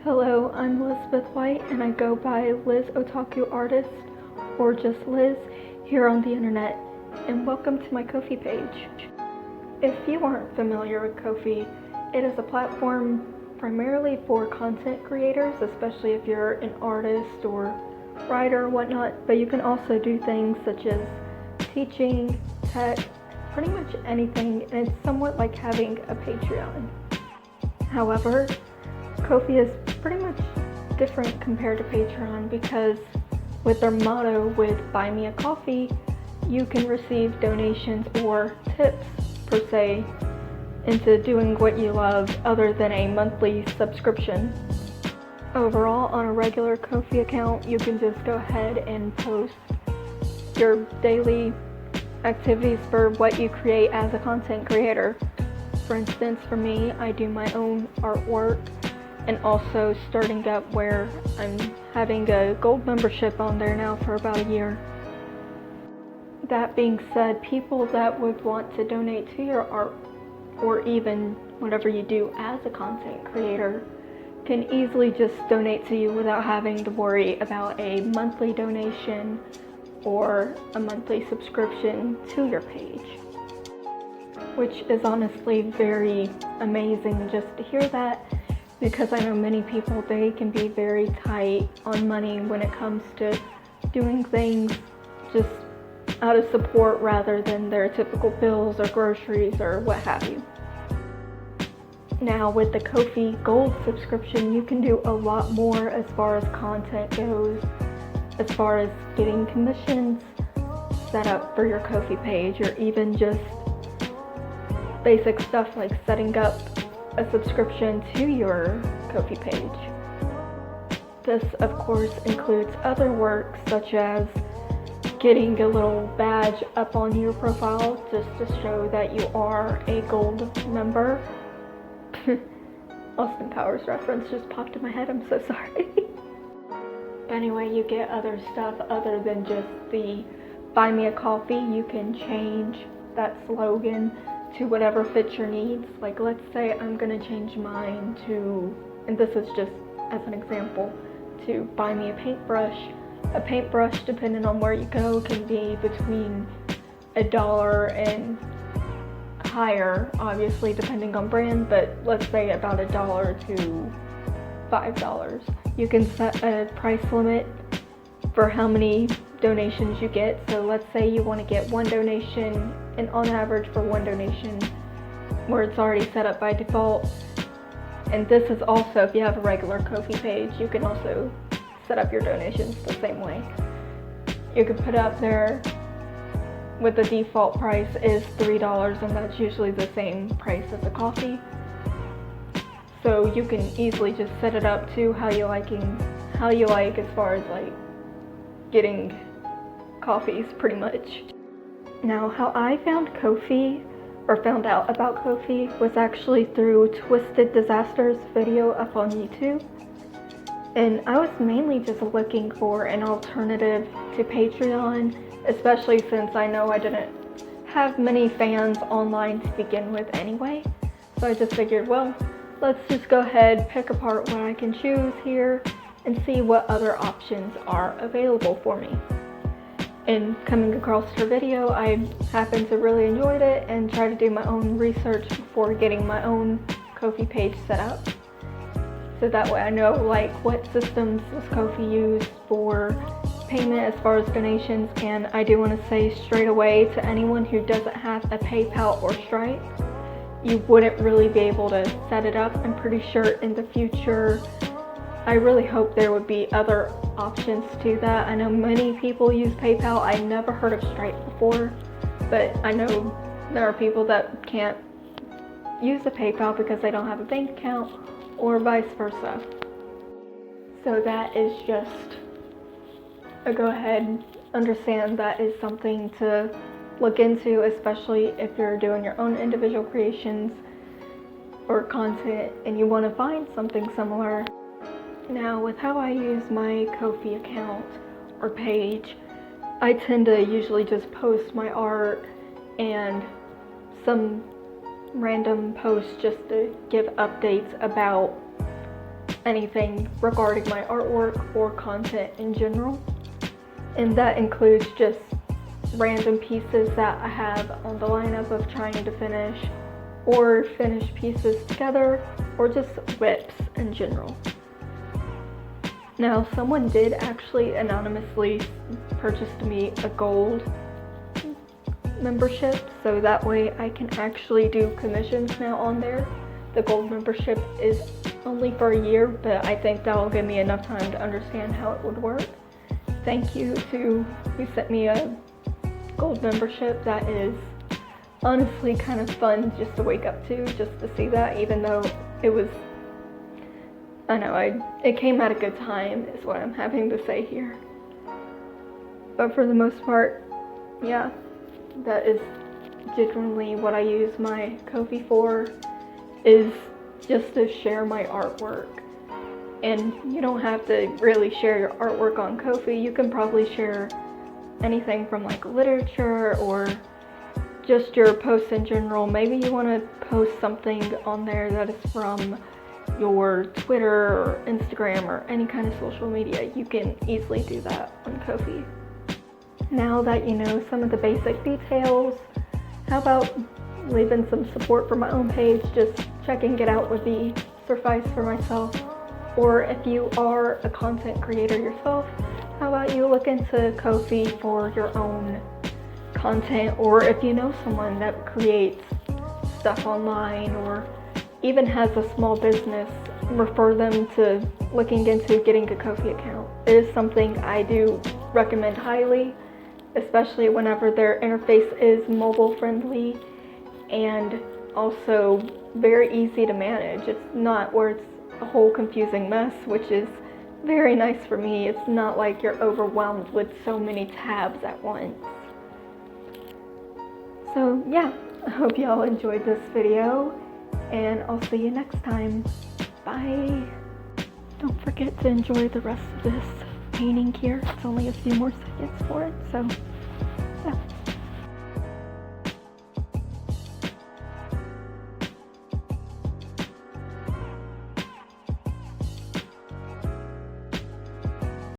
Hello, I'm Elizabeth White and I go by Liz Otaku Artist or just Liz here on the internet, and welcome to my Ko-fi page. If you aren't familiar with Ko-fi, it is a platform primarily for content creators, especially if you're an artist or writer or whatnot, but you can also do things such as teaching, tech, pretty much anything, and it's somewhat like having a Patreon. However, Ko-fi is pretty much different compared to Patreon because with their motto with Buy Me a Coffee, you can receive donations or tips per se into doing what you love other than a monthly subscription. Overall, on a regular Ko-fi account, you can just go ahead and post your daily activities for what you create as a content creator. For instance, for me, I do my own artwork, and also starting up where I'm having a gold membership on there now for about a year. That being said, people that would want to donate to your art or even whatever you do as a content creator can easily just donate to you without having to worry about a monthly donation or a monthly subscription to your page, which is honestly very amazing just to hear that, because I know many people, they can be very tight on money when it comes to doing things just out of support rather than their typical bills or groceries or what have you. Now with the Ko-fi Gold subscription, you can do a lot more as far as content goes, as far as getting commissions set up for your Ko-fi page, or even just basic stuff like setting up a subscription to your Ko-fi page. This, of course, includes other work such as getting a little badge up on your profile just to show that you are a gold member. Austin Powers reference just popped in my head, I'm so sorry. But anyway, you get other stuff other than just the Buy Me a Coffee. You can change that slogan to whatever fits your needs. Like, let's say I'm gonna change mine to, and this is just as an example, to buy me a paintbrush. A paintbrush, depending on where you go, can be between $1 and higher, obviously depending on brand, but let's say about $1 to $5. You can set a price limit for how many donations you get. So let's say you want to get one donation, and on average for one donation, where it's already set up by default. And this is also, if you have a regular Ko-fi page, you can also set up your donations the same way. You can put up there with the default price is $3, and that's usually the same price as a coffee. So you can easily just set it up to how you like as far as like getting coffees pretty much. Now, how I found Ko-fi, or found out about Ko-fi, was actually through Twisted Disasters video up on YouTube. And I was mainly just looking for an alternative to Patreon, especially since I know I didn't have many fans online to begin with anyway. So I just figured, well, let's just go ahead, pick apart what I can choose here, and see what other options are available for me. And coming across her video, I happened to really enjoy it and try to do my own research before getting my own Ko-fi page set up. So that way I know like what systems does Ko-fi use for payment as far as donations. And I do want to say straight away to anyone who doesn't have a PayPal or Stripe, you wouldn't really be able to set it up. I'm pretty sure in the future, I really hope there would be other options to that. I know many people use PayPal. I never heard of Stripe before, but I know there are people that can't use a PayPal because they don't have a bank account, or vice versa. So that is just a go ahead, understand that is something to look into, especially if you're doing your own individual creations or content and you want to find something similar. Now, with how I use my Ko-fi account or page, I tend to usually just post my art and some random posts just to give updates about anything regarding my artwork or content in general. And that includes just random pieces that I have on the lineup of trying to finish, or finish pieces together, or just whips in general. Now, someone did actually anonymously purchase me a gold membership, so that way I can actually do commissions now on there. The gold membership is only for a year, but I think that'll give me enough time to understand how it would work. Thank you to who sent me a gold membership. That is honestly kind of fun just to wake up to, just to see that, even though it was, I know, it came at a good time is what I'm having to say here. But for the most part, yeah, that is genuinely what I use my Ko-fi for, is just to share my artwork. And you don't have to really share your artwork on Ko-fi. You can probably share anything from like literature or just your posts in general. Maybe you want to post something on there that is from your Twitter or Instagram or any kind of social media. You can easily do that on Ko-fi. Now that you know some of the basic details, how about leaving some support for my own page? Just checking it out would be suffice for myself. Or if you are a content creator yourself, how about you look into Ko-fi for your own content, or if you know someone that creates stuff online or even has a small business, refer them to looking into getting a Ko-fi account. It is something I do recommend highly, especially whenever their interface is mobile friendly and also very easy to manage. It's not where it's a whole confusing mess, which is very nice for me. It's not like you're overwhelmed with so many tabs at once. So yeah, I hope y'all enjoyed this video, and I'll see you next time. Bye. Don't forget to enjoy the rest of this painting here. It's only a few more seconds for it, so yeah.